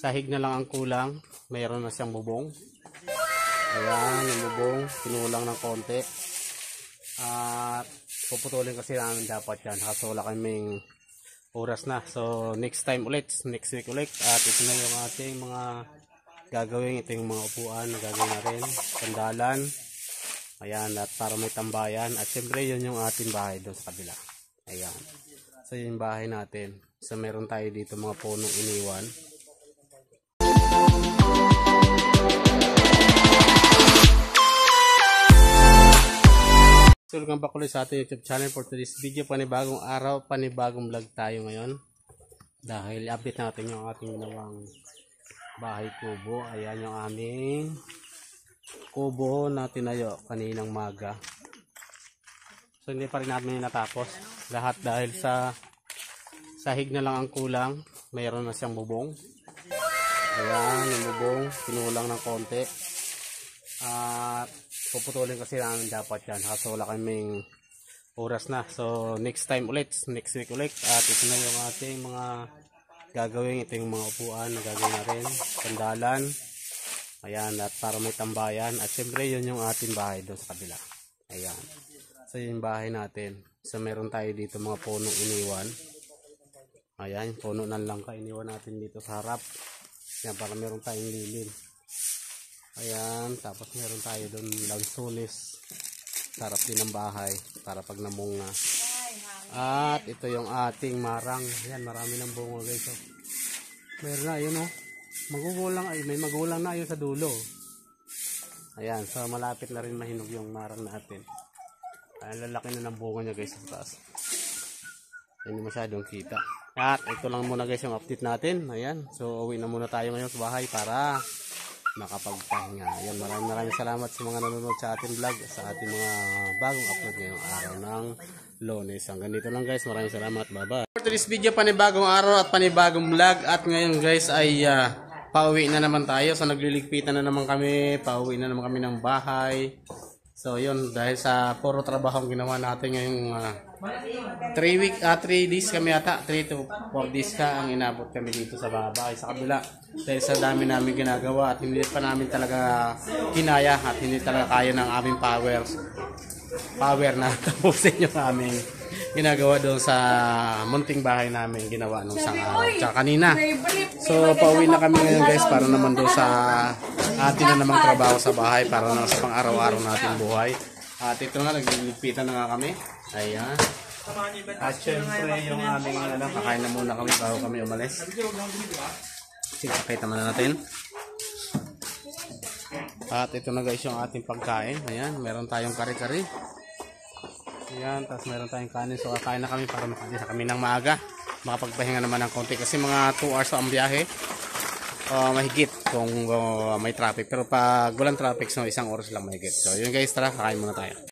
Sahig na lang ang kulang, mayroon na siyang bubong. Ayan, yung bubong kinulang ng konti at puputulin kasi namin dapat yan kaso wala kaming oras na. So next time ulit, next week ulit. At ito na yung ating mga gagawin. Ito yung mga upuan na gagawin na rin, sandalan. Ayan, at para may tambayan. At syempre yun yung ating bahay doon sa kabila. Ayan, so yun yung bahay natin. So meron tayo dito mga punong iniwan. So welcome back ulit sa ating YouTube channel. For today's video, panibagong araw, panibagong vlog tayo ngayon. Dahil update natin yung ating ginawang bahay kubo. Ayan yung aming kubo na tinayo kaninang maga. So hindi pa rin natin natapos lahat dahil sa sahig na lang ang kulang, mayroon na siyang bubong. Ayan yung bubong kinulang ng konti at puputulin kasi namin dapat yan kaso wala kaming oras na. So next time ulit, next week ulit. At ito na yung ating mga gagawin. Ito yung mga upuan na gagawin na rin, sandalan. Ayan, at para may tambayan. At syempre yun yung ating bahay doon sa kabila. Ayan, so yun yung bahay natin. So meron tayo dito mga punong iniwan. Ayan, puno ng langka iniwan natin dito sa harap. Ayan, para meron tayong lilim. Ayan, tapos meron tayo doon lansunis. Sarap din ng bahay para pag namunga. At ito yung ating marang. Ayan, marami ng bunga guys. So, meron na, yun o. Magugulang, ay may magulang na yun sa dulo. Ayan, so malapit na rin mahinog yung marang natin. Ayan, lalaki na ng bunga niya guys sa taas. Hindi masyadong kita. At ito lang muna guys yung update natin. Ayan, so uwi na muna tayo ngayon sa bahay para makapagpahinga. Ayan, maraming salamat sa mga nanonood sa ating vlog, sa ating mga bagong upload ngayong araw ng Lunes. Hanggang dito lang guys, maraming salamat, bye bye. For today's video, panibagong araw at panibagong vlog. At ngayon guys ay pauwi na naman tayo. So nagliligpitan na naman kami, pauwi na naman kami ng bahay. So yun, dahil sa puro trabaho ang ginawa natin ngayong 3 days kami ata, 3 to 4 days ka ang inabot kami dito sa bahay sa kabila. Dahil sa dami namin ginagawa at hindi pa namin talaga kinaya at hindi talaga kaya ng aming power na tapusin yung aming ginagawa doon sa munting bahay namin ginawa nung isang araw. Tsaka kanina. So pauwi na kami ngayon guys para naman doon sa atin na namang trabaho sa bahay para na sa pang araw-araw nating buhay. At ito nga, nagliligpitan na nga kami. Ayan. At syempre yung aming kakain na muna kami bago kami umalis. Sige, pakita muna natin. At ito na guys yung ating pagkain. Ayan, meron tayong kare-kare. Ayan, tapos meron tayong kanin. So kakain na kami para makagisa kami ng maaga. Makapagpahinga naman ng konti kasi mga 2 hours ang biyahe. Mahigit kung may traffic. Pero pag walang traffic, so 1 oras lang mahigit. So yun guys, tara, kakain muna tayo.